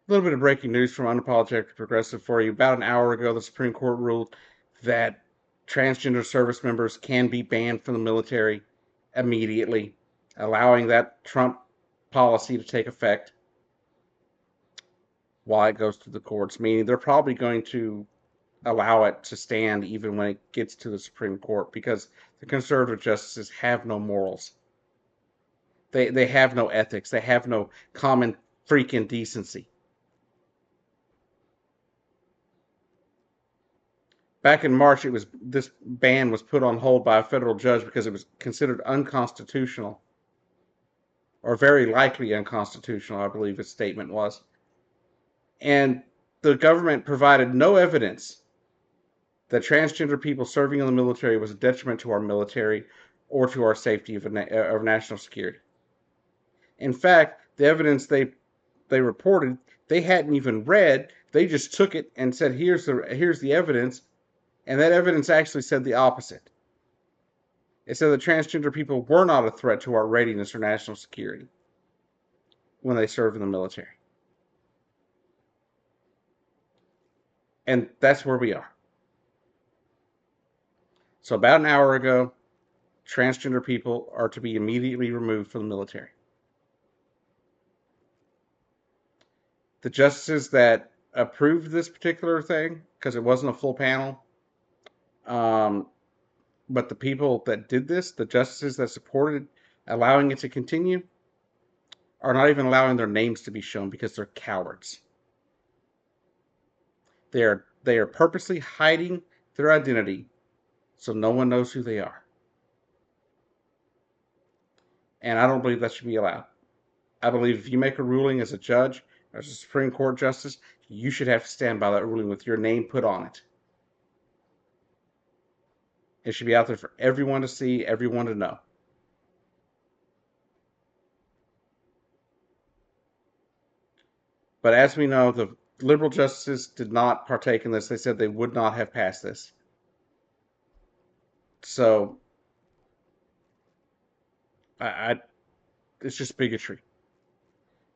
A little bit of breaking news from Unapologetic Progressive for you. About an hour ago, the Supreme Court ruled that transgender service members can be banned from the military immediately, allowing that Trump policy to take effect while it goes through the courts, meaning they're probably going to allow it to stand even when it gets to the Supreme Court because the conservative justices have no morals. They have no ethics. They have no common freaking decency. Back in March, this ban was put on hold by a federal judge because it was considered unconstitutional, or very likely unconstitutional, I believe his statement was. And the government provided no evidence that transgender people serving in the military was a detriment to our military or to our safety of national security. In fact, the evidence they reported they hadn't even read. They just took it and said, "Here's the evidence," and that evidence actually said the opposite. It said that transgender people were not a threat to our readiness or national security when they served in the military. And that's where we are. So about an hour ago, transgender people are to be immediately removed from the military. The justices that approved this particular thing, because it wasn't a full panel, um, but the people that did this, the justices that supported allowing it to continue, are not even allowing their names to be shown because they're cowards. They are purposely hiding their identity so no one knows who they are. And I don't believe that should be allowed. I believe if you make a ruling as a judge, as a Supreme Court justice, you should have to stand by that ruling with your name put on it. It should be out there for everyone to see, everyone to know. But as we know, the liberal justices did not partake in this. They said they would not have passed this. So it's just bigotry.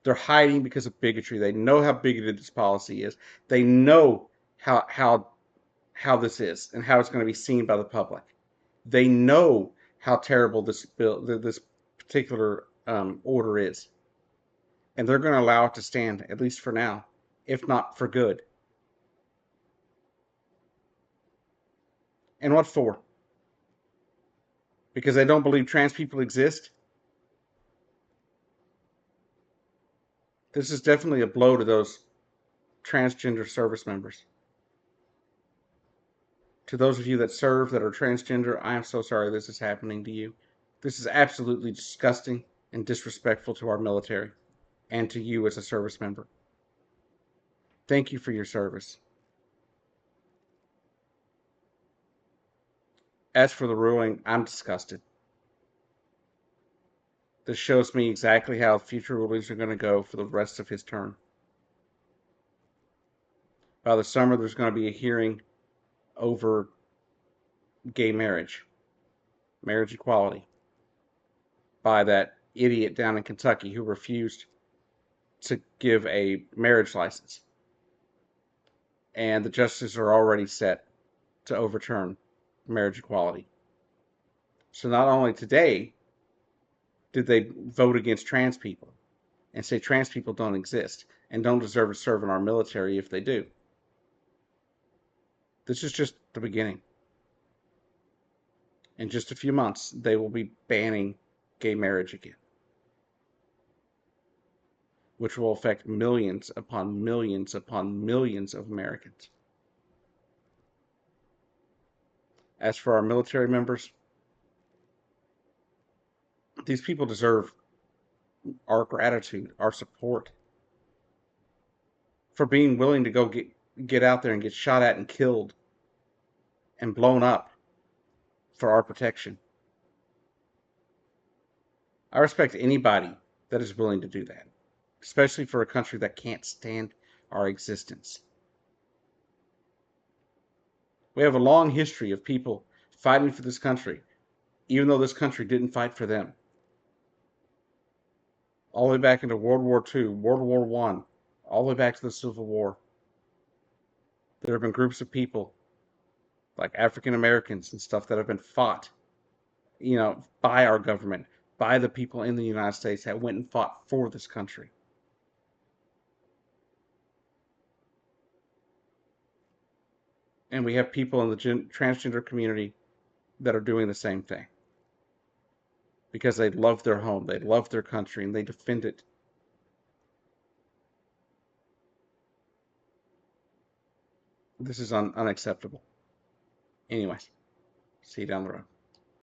They're hiding because of bigotry. They know how bigoted this policy is. They know how this is and how it's going to be seen by the public. They know how terrible this particular order is, and they're going to allow it to stand at least for now, if not for good. And what for? Because they don't believe trans people exist? This is definitely a blow to those transgender service members. To those of you that serve that are transgender, I am so sorry this is happening to you. This is absolutely disgusting and disrespectful to our military and to you as a service member. Thank you for your service. As for the ruling, I'm disgusted. This shows me exactly how future rulings are going to go for the rest of his term. By the summer, there's going to be a hearing over gay marriage equality, by that idiot down in Kentucky who refused to give a marriage license. And the justices are already set to overturn marriage equality. So not only today did they vote against trans people and say trans people don't exist and don't deserve to serve in our military if they do. This is just the beginning. In just a few months, they will be banning gay marriage again, which will affect millions upon millions upon millions of Americans. As for our military members, these people deserve our gratitude, our support for being willing to go get out there and get shot at and killed and blown up for our protection. I respect anybody that is willing to do that, especially for a country that can't stand our existence. We have a long history of people fighting for this country, even though this country didn't fight for them. All the way back into World War II, World War I, all the way back to the Civil War. There have been groups of people, like African Americans and stuff, that have been fought, by our government, by the people in the United States that went and fought for this country. And we have people in the transgender community that are doing the same thing because they love their home, they love their country, and they defend it. This is unacceptable. Anyways, see you down the road.